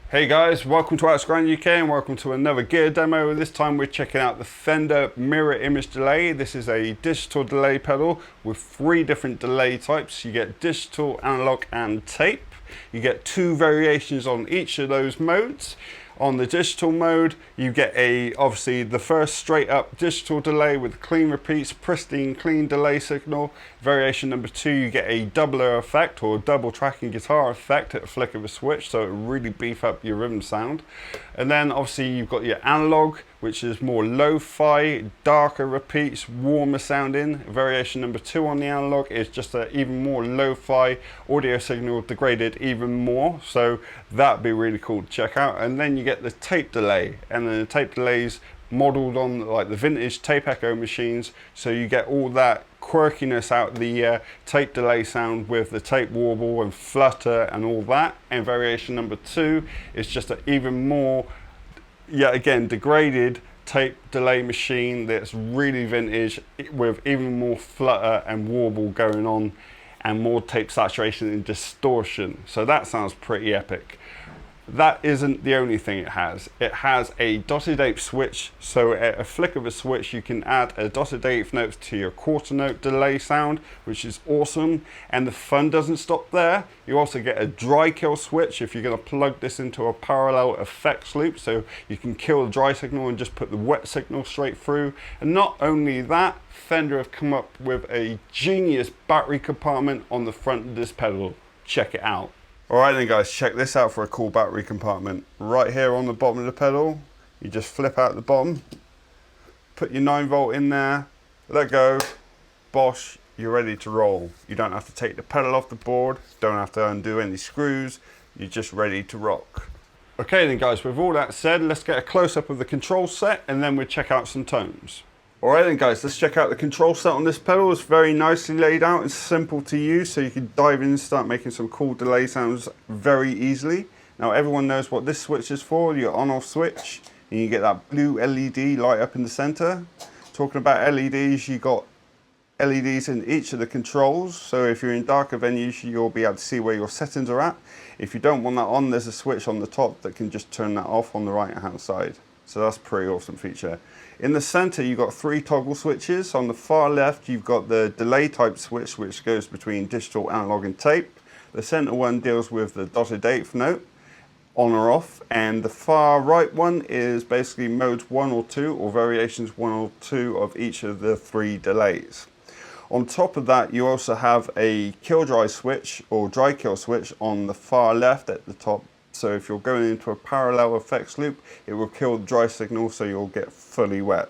Hey guys, welcome to Outscrown UK and welcome to another gear demo. This time we're checking out the Fender Mirror Image Delay. This is a digital delay pedal with 3 different delay types. You get digital, analog and tape. You get 2 variations on each of those modes. On the digital mode, you get obviously the first straight up digital delay with clean repeats, pristine clean delay signal. Variation number 2, you get a doubler effect or double tracking guitar effect at a flick of a switch, so it really beef up your rhythm sound. And then obviously you've got your analog, which is more lo-fi, darker repeats, warmer sounding. Variation number 2 on the analog is just an even more lo-fi audio signal degraded even more, so that'd be really cool to check out. And then you get the tape delay, and then the tape delays modeled on like the vintage tape echo machines, so you get all that quirkiness out the tape delay sound with the tape warble and flutter and all that. And variation number 2 is just an even more, yet again, degraded tape delay machine that's really vintage with even more flutter and warble going on and more tape saturation and distortion. So that sounds pretty epic. That isn't the only thing it has. It has a dotted eighth switch, so at a flick of a switch you can add a dotted eighth note to your quarter note delay sound, which is awesome. And the fun doesn't stop there. You also get a dry kill switch if you're going to plug this into a parallel effects loop, so you can kill the dry signal and just put the wet signal straight through. And not only that, Fender have come up with a genius battery compartment on the front of this pedal. Check it out. Alright then guys, check this out for a cool battery compartment. Right here on the bottom of the pedal, you just flip out the bottom, put your 9V in there, let go, bosh, you're ready to roll. You don't have to take the pedal off the board, don't have to undo any screws, you're just ready to rock. Okay then guys, with all that said, let's get a close-up of the control set and then we'll check out some tones. Alright then guys, let's check out the control set on this pedal. It's very nicely laid out and simple to use, so you can dive in and start making some cool delay sounds very easily. Now everyone knows what this switch is for, your on-off switch, and you get that blue LED light up in the center. Talking about LEDs, you got LEDs in each of the controls, so if you're in darker venues you'll be able to see where your settings are at. If you don't want that on, there's a switch on the top that can just turn that off on the right hand side. So that's a pretty awesome feature. In the center you've got 3 toggle switches. On the far left you've got the delay type switch, which goes between digital, analog and tape. The center one deals with the dotted eighth note, on or off, and the far right one is basically modes 1 or 2 or variations 1 or 2 of each of the 3 delays. On top of that you also have a kill dry switch or dry kill switch on the far left at the top. So if you're going into a parallel effects loop, it will kill the dry signal so you'll get fully wet.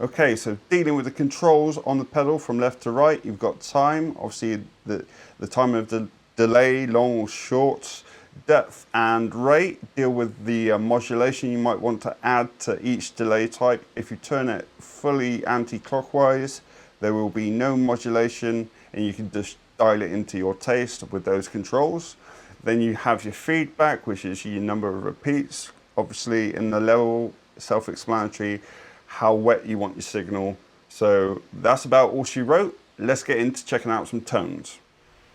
Okay, so dealing with the controls on the pedal from left to right, you've got time, obviously the time of the delay, long or short, depth and rate. Deal with the modulation you might want to add to each delay type. If you turn it fully anti-clockwise, there will be no modulation and you can just dial it into your taste with those controls. Then you have your feedback, which is your number of repeats. Obviously in the level, self-explanatory, how wet you want your signal. So that's about all she wrote. Let's get into checking out some tones.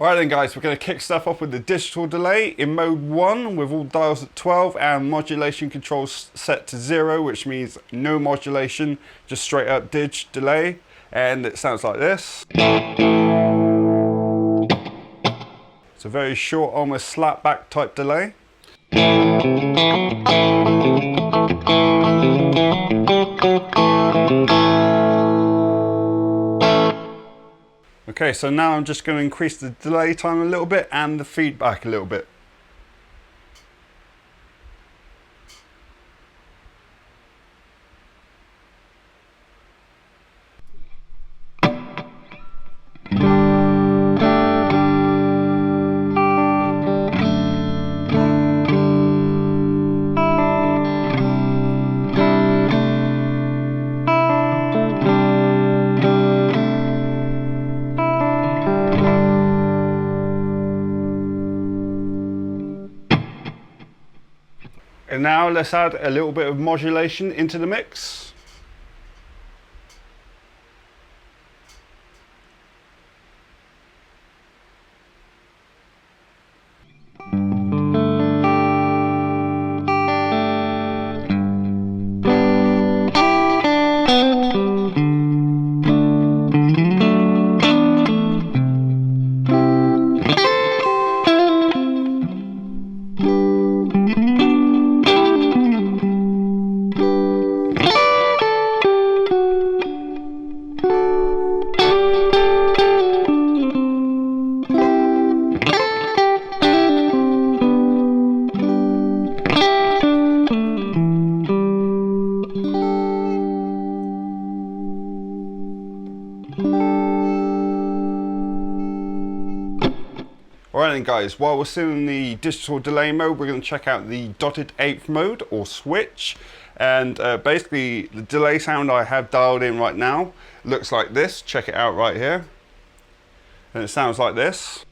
Alright then guys, we're going to kick stuff off with the digital delay in mode 1 with all dials at 12 and modulation controls set to 0, which means no modulation, just straight up dig delay. And it sounds like this. It's a very short, almost slapback type delay. Okay, so now I'm just going to increase the delay time a little bit and the feedback a little bit. And now let's add a little bit of modulation into the mix. Alright then guys, while we're still in the digital delay mode, we're going to check out the dotted eighth mode or switch. And basically the delay sound I have dialed in right now looks like this. Check it out right here. And it sounds like this.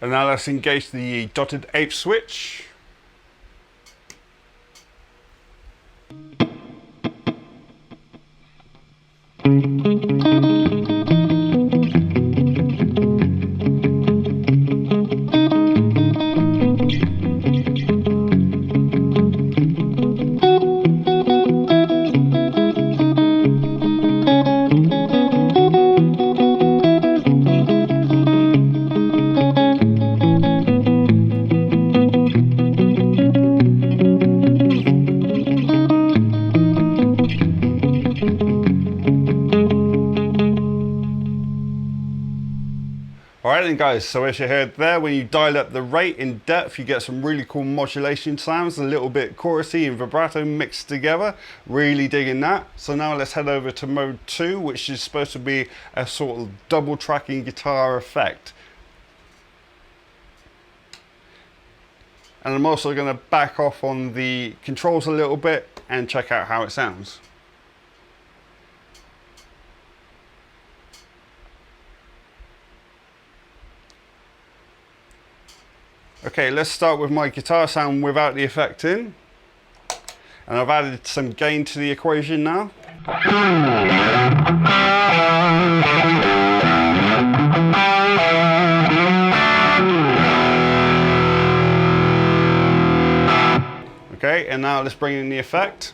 And now let's engage the dotted eighth switch. Alright then guys, so as you heard there, when you dial up the rate in depth, you get some really cool modulation sounds, a little bit chorusy and vibrato mixed together. Really digging that. So now let's head over to mode 2, which is supposed to be a sort of double tracking guitar effect. And I'm also going to back off on the controls a little bit and check out how it sounds. Okay, let's start with my guitar sound without the effect in. And I've added some gain to the equation now. Okay, and now let's bring in the effect.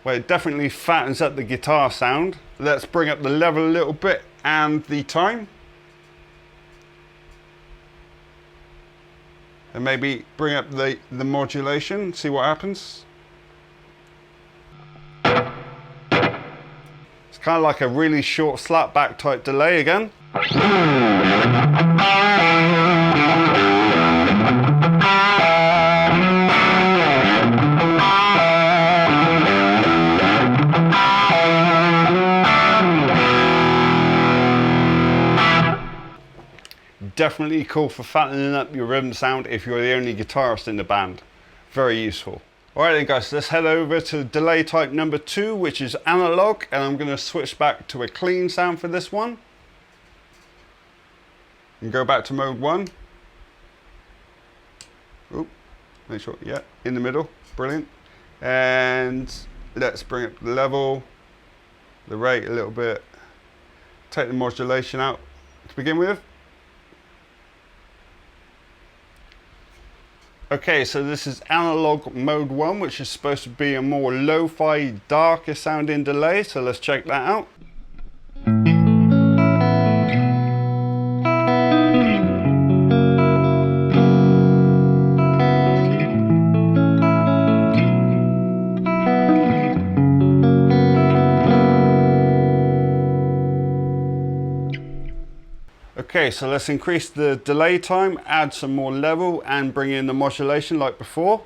Well, it definitely fattens up the guitar sound. Let's bring up the level a little bit and the time. And maybe bring up the modulation, see what happens. It's kind of like a really short slapback type delay again. Definitely cool for fattening up your rhythm sound if you're the only guitarist in the band. Very useful. Alright then guys, let's head over to delay type number 2, which is analog, and I'm going to switch back to a clean sound for this one. And go back to mode 1. Oop, make sure, yeah, in the middle, brilliant. And let's bring up the level, the rate a little bit, take the modulation out to begin with. Okay, so this is analog mode 1, which is supposed to be a more lo-fi, darker sounding delay, so let's check that out. Okay, so let's increase the delay time, add some more level, and bring in the modulation like before.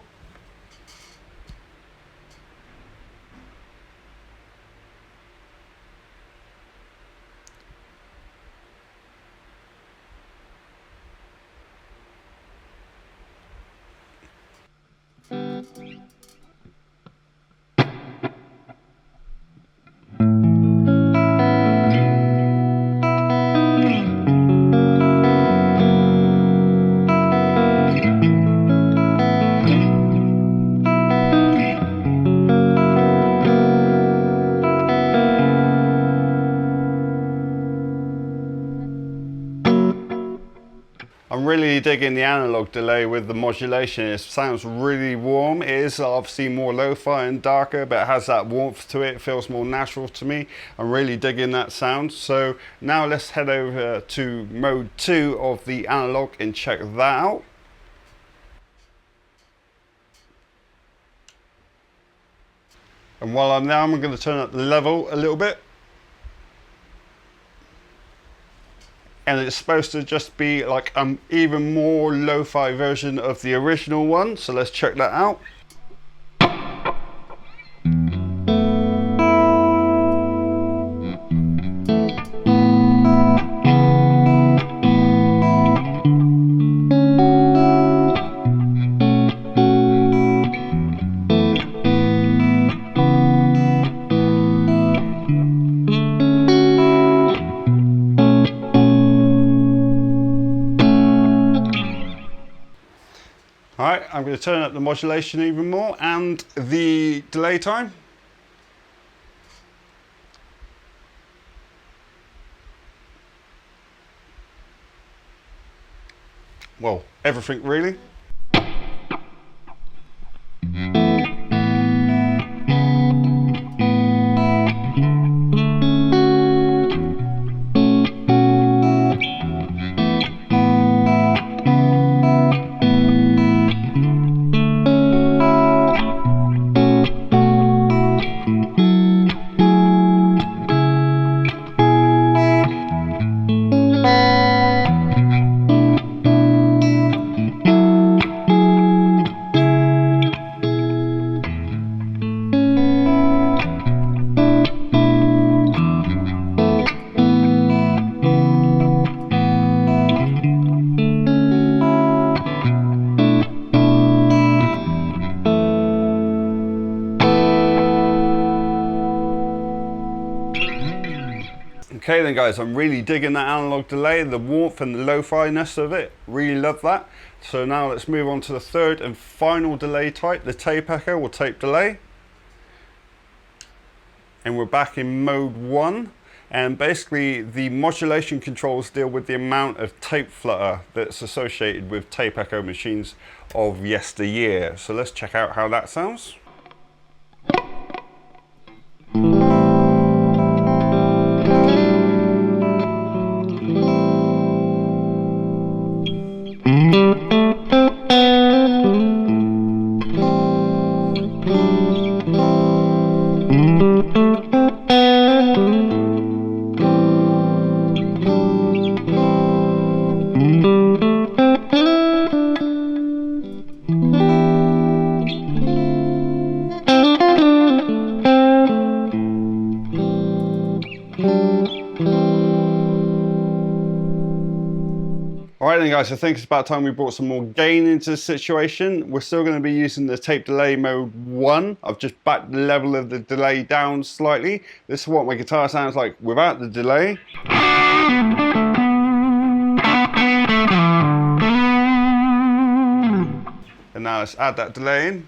I'm really digging the analog delay with the modulation. It sounds really warm. It is obviously more lo-fi and darker, but it has that warmth to it. It feels more natural to me. I'm really digging that sound. So now let's head over to mode 2 of the analog and check that out. And while I'm there, I'm going to turn up the level a little bit. And it's supposed to just be like an even more lo-fi version of the original one. So let's check that out. Alright, I'm going to turn up the modulation even more and the delay time. Well, everything really. Okay then guys, I'm really digging that analog delay, the warmth and the lo-fi-ness of it. Really love that. So now let's move on to the third and final delay type, the tape echo or tape delay. And we're back in mode 1. And basically the modulation controls deal with the amount of tape flutter that's associated with tape echo machines of yesteryear. So let's check out how that sounds. Alright then guys, I think it's about time we brought some more gain into the situation. We're still going to be using the tape delay mode 1. I've just backed the level of the delay down slightly. This is what my guitar sounds like without the delay. And now let's add that delay in.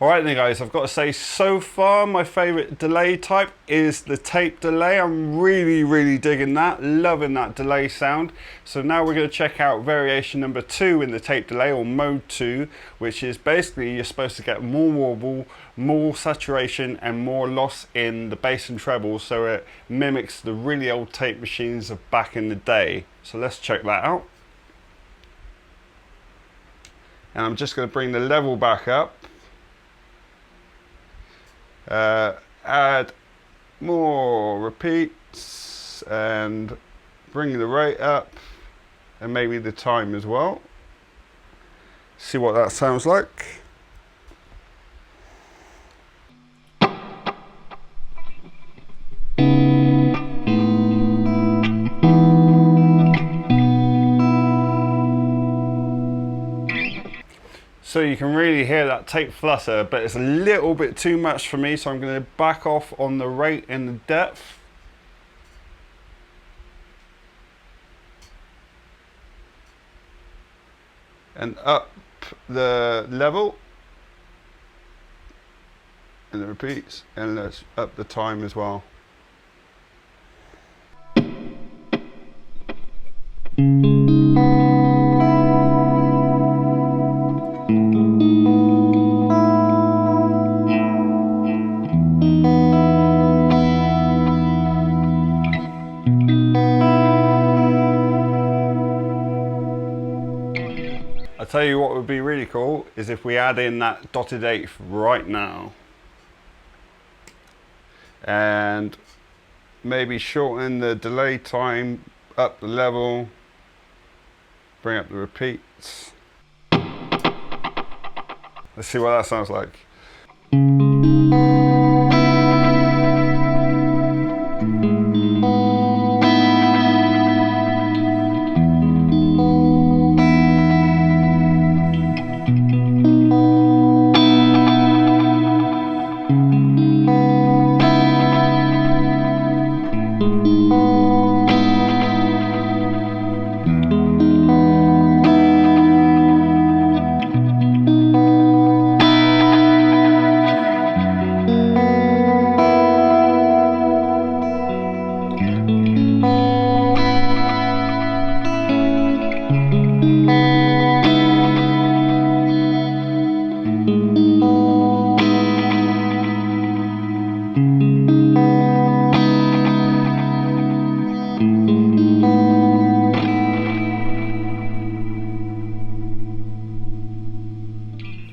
Alright then guys, I've got to say so far my favourite delay type is the tape delay. I'm really digging that, loving that delay sound. So now we're going to check out variation number 2 in the tape delay, or mode 2, which is basically you're supposed to get more warble, more saturation and more loss in the bass and treble, so it mimics the really old tape machines of back in the day. So let's check that out. And I'm just going to bring the level back up. Add more repeats and bring the rate up and maybe the time as well. See what that sounds like. So you can really hear that tape flutter, but it's a little bit too much for me, so I'm going to back off on the rate and the depth. And up the level. And the repeats, and let's up the time as well. I'll tell you what would be really cool is if we add in that dotted eighth right now. And maybe shorten the delay time, up the level, bring up the repeats. Let's see what that sounds like.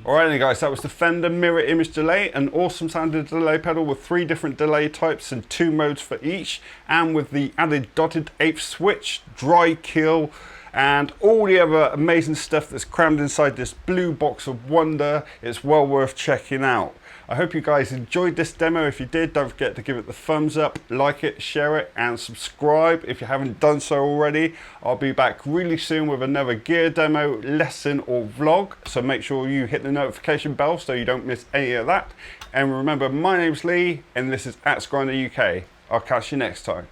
Alright then guys, that was the Fender Mirror Image Delay, an awesome sounding delay pedal with 3 different delay types and 2 modes for each, and with the added dotted eighth switch, dry kill, and all the other amazing stuff that's crammed inside this blue box of wonder. It's well worth checking out. I hope you guys enjoyed this demo. If you did, don't forget to give it the thumbs up, like it, share it, and subscribe if you haven't done so already. I'll be back really soon with another gear demo, lesson, or vlog. So make sure you hit the notification bell so you don't miss any of that. And remember, my name's Lee, and this is @Grinder UK. I'll catch you next time.